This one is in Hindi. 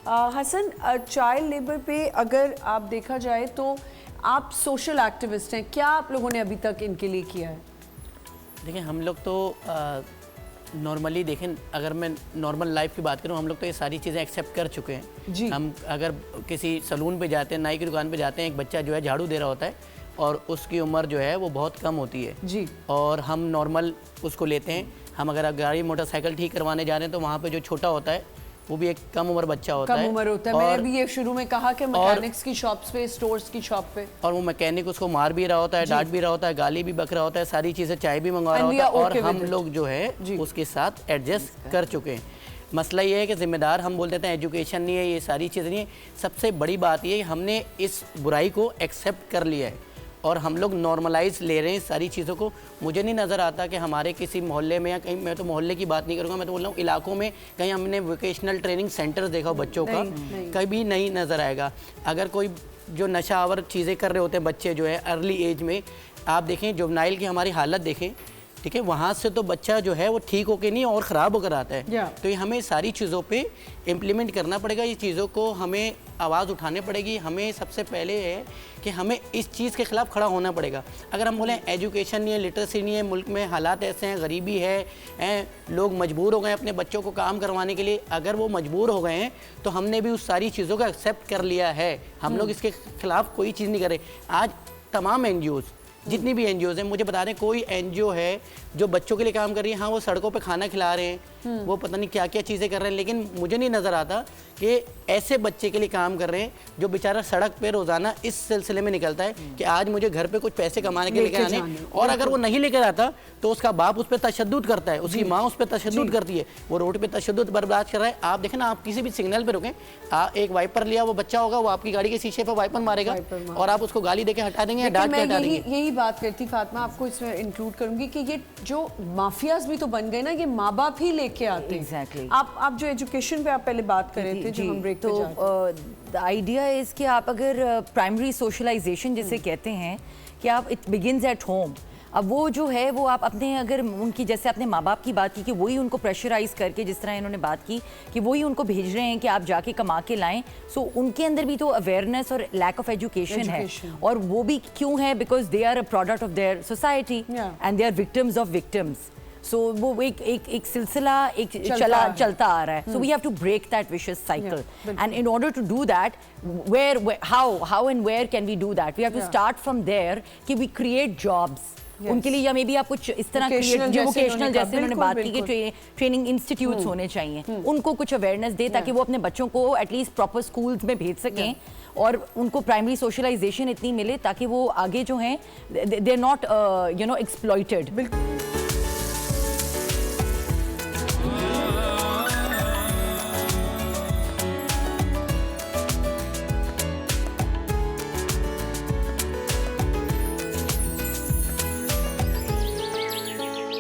हसन, चाइल्ड लेबर पे अगर आप देखा जाए तो आप सोशल एक्टिविस्ट हैं, क्या आप लोगों ने अभी तक इनके लिए किया है? देखिए हम लोग तो नॉर्मली देखें, अगर मैं नॉर्मल लाइफ की बात करूं, हम लोग तो ये सारी चीज़ें एक्सेप्ट कर चुके हैं जी। हम अगर किसी सलून पे जाते हैं, नाई की दुकान पे जाते हैं, एक बच्चा जो है झाड़ू दे रहा होता है और उसकी उम्र जो है वो बहुत कम होती है जी। और हम नॉर्मल उसको लेते हैं। हम अगर गाड़ी मोटरसाइकिल ठीक करवाने जा रहे हैं तो वहाँ पे जो छोटा होता है वो भी एक कम उम्र बच्चा होता है। कम उम्र होता है। मैंने भी ये शुरू में कहा कि मैकेनिक्स की शॉप्स पे, स्टोर्स की शॉप पे, और वो मैकेनिक उसको मार भी रहा होता है, डांट भी रहा होता है, गाली भी बक रहा होता है, सारी चीज़ें, चाय भी मंगवा रहा होता है और हम लोग जो है उसके साथ एडजस्ट कर चुके हैं। मसला ये है कि जिम्मेदार हम बोल देते हैं एजुकेशन नहीं है, ये सारी चीज़ें नहीं है। सबसे बड़ी बात ये है हमने इस बुराई को एक्सेप्ट कर लिया है और हम लोग नॉर्मलाइज ले रहे हैं सारी चीज़ों को। मुझे नहीं नज़र आता कि हमारे किसी मोहल्ले में या कहीं, मैं तो मोहल्ले की बात नहीं करूँगा, मैं तो बोल रहा हूँ इलाकों में कहीं हमने वोकेशनल ट्रेनिंग सेंटर देखा हो बच्चों का, कभी नहीं नज़र आएगा। अगर कोई जो नशावर चीज़ें कर रहे होते हैं बच्चे जो है अर्ली एज में, आप देखें जुवेनाइल की हमारी हालत देखें, ठीक है, वहाँ से तो बच्चा जो है वो ठीक होके नहीं और ख़राब होकर आता है। तो ये हमें सारी चीज़ों पे इम्प्लीमेंट करना पड़ेगा, ये चीज़ों को हमें आवाज़ उठानी पड़ेगी। हमें सबसे पहले है कि हमें इस चीज़ के ख़िलाफ़ खड़ा होना पड़ेगा। अगर हम बोलें एजुकेशन नहीं है, लिटरेसी नहीं है, मुल्क में हालात ऐसे हैं, गरीबी है, लोग मजबूर हो गए अपने बच्चों को काम करवाने के लिए, अगर वो मजबूर हो गए हैं तो हमने भी उस सारी चीज़ों को एक्सेप्ट कर लिया है। हम लोग इसके ख़िलाफ़ कोई चीज़ नहीं कर रहे। आज तमाम NGOs, जितनी भी NGOs हैं, मुझे बता दें कोई NGO है जो बच्चों के लिए काम कर रही है? हाँ, वो सड़कों पे खाना खिला रहे हैं, वो पता नहीं क्या क्या चीज़ें कर रहे हैं, लेकिन मुझे नहीं नज़र आता कि ऐसे बच्चे के लिए काम कर रहे हैं जो बेचारा सड़क पे रोज़ाना इस सिलसिले में निकलता है कि आज मुझे घर पे कुछ पैसे कमाने के लेकर आने, और अगर वो नहीं लेकर आता तो उसका बाप उस पर तशद्दुद करता है, उसकी माँ उस पर तशद्दुद करती है, वो रोड पर तशद्दुद बर्दाश्त कर रहा है। आप देखें ना, आप किसी भी सिग्नल पर रुकें, एक वाइपर लिया वो बच्चा होगा, वो आपकी गाड़ी के शीशे पर वाइपर मारेगा और आप उसको गाली देके हटा देंगे या डांट के हटा देंगे। यही बात करती फातिमा, आपको इसमें इंक्लूड करूंगी कि ये जो माफियाज भी तो बन गए ना, ये माँ बाप ही लेके आते हैं। Exactly. आप जो एजुकेशन पे आप पहले बात कर रहे थे, जो हम ब्रेक पे जाते तो आइडिया इज कि आप अगर प्राइमरी सोशलाइजेशन जिसे कहते हैं कि आप इट बिगिंस एट होम। अब वो जो है वो आप अपने, अगर उनकी जैसे अपने माँ बाप की बात की कि वही उनको प्रेशराइज करके, जिस तरह इन्होंने बात की कि वही उनको भेज रहे हैं कि आप जाके कमा के लाएं, सो उनके अंदर भी तो अवेयरनेस और लैक ऑफ एजुकेशन है। और वो भी क्यों है? Because they are a product of their society and they are victims of victims. So वो एक सिलसिला चलता आ रहा है। So we have to break that vicious cycle, and in order to do that, how and where can we do that? We have to start from there कि वी क्रिएट जॉब्स उनके लिए, या मे बी आप कुछ इस तरह वोकेशनल जैसे उन्होंने बात की कि ट्रेनिंग इंस्टीट्यूट्स होने चाहिए, उनको कुछ अवेयरनेस दे ताकि वो अपने बच्चों को एटलीस्ट प्रॉपर स्कूल्स में भेज सकें और उनको प्राइमरी सोशलाइजेशन इतनी मिले ताकि वो आगे जो हैं दे आर नॉट एक्सप्लॉइटेड।